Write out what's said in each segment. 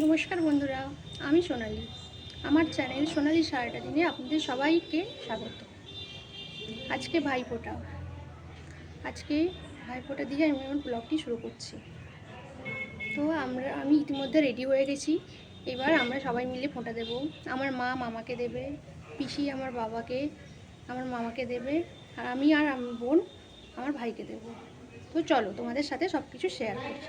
নমস্কার বন্ধুরা, আমি সোনালি। আমার চ্যানেল সোনালি সারাটা দিনে আপনাদের সবাইকে স্বাগত। আজকে ভাইফোঁটা। আজকে ভাইফোঁটা দিয়ে আমি আমার ব্লগটি শুরু করছি। তো আমি ইতিমধ্যে রেডি হয়ে গেছি। এবার আমরা সবাই মিলে ফোঁটা দেব। আমার মা মামাকে দেবে, পিসি আমার বাবাকে, আমার মামাকে দেবে, আর আমি আর আমার বোন আমার ভাইকে দেব। তো চলো তোমাদের সাথে সব কিছু শেয়ার করি।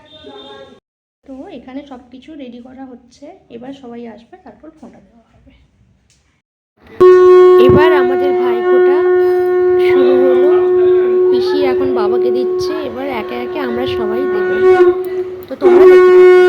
তো এখানে সব কিছু রেডি করা হচ্ছে। এবার সবাই আসবে, তারপর ফোঁটা দেওয়া হবে। এবার আমাদের ভাইফোঁটা শুরু হলো। পিসি এখন বাবাকে দিচ্ছে। এবার একে একে আমরা সবাই দেব। তো তোমরা দেখতে পাবে।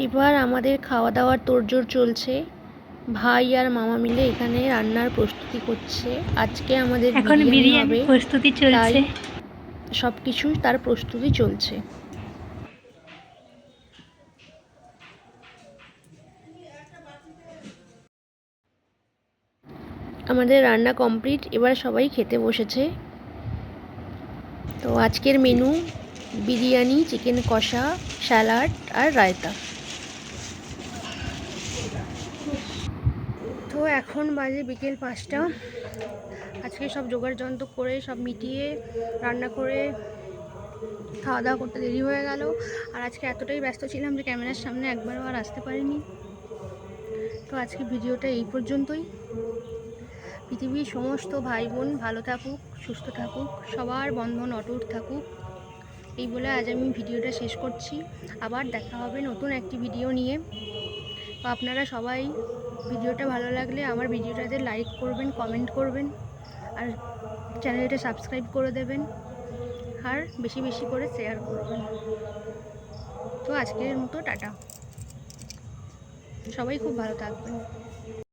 এবার আমাদের খাওয়া দাওয়ার তোড়জোড় চলছে। ভাই আর মামা মিলে এখানে রান্নার প্রস্তুতি করছে। আজকে আমাদের এখন বিরিয়ানি প্রস্তুতি চলছে। সব কিছু তার প্রস্তুতি চলছে। আমাদের রান্না কমপ্লিট। এবার সবাই খেতে বসেছে। তো আজকের মেনু বিরিয়ানি, চিকেন কষা, স্যালাড আর রায়তা। তো এখন বাজে বিকেল 5টা। আজকে সব জোগাড় যন্ত্র করে সব মিটিয়ে রান্না করে খাওয়া দাওয়া করতে দেরি হয়ে গেল। আর আজকে এতটাই ব্যস্ত ছিলাম যে ক্যামেরার সামনে একবারও আর আসতে পারিনি। তো আজকে ভিডিওটা এই পর্যন্তই। পৃথিবীর সমস্ত ভাই বোন ভালো থাকুক, সুস্থ থাকুক, সবার বন্ধন অটুট থাকুক, এই বলে আজ আমি ভিডিওটা শেষ করছি। আবার দেখা হবে নতুন একটি ভিডিও নিয়ে। তো আপনারা সবাই ভিডিওটা ভালো লাগলে আমার ভিডিওটাতে লাইক করবেন, কমেন্ট করবেন, আর চ্যানেলটা সাবস্ক্রাইব করে দেবেন, আর বেশি বেশি করে শেয়ার করবেন। তো আজকের মতো টাটা। সবাই খুব ভালো থাকবেন।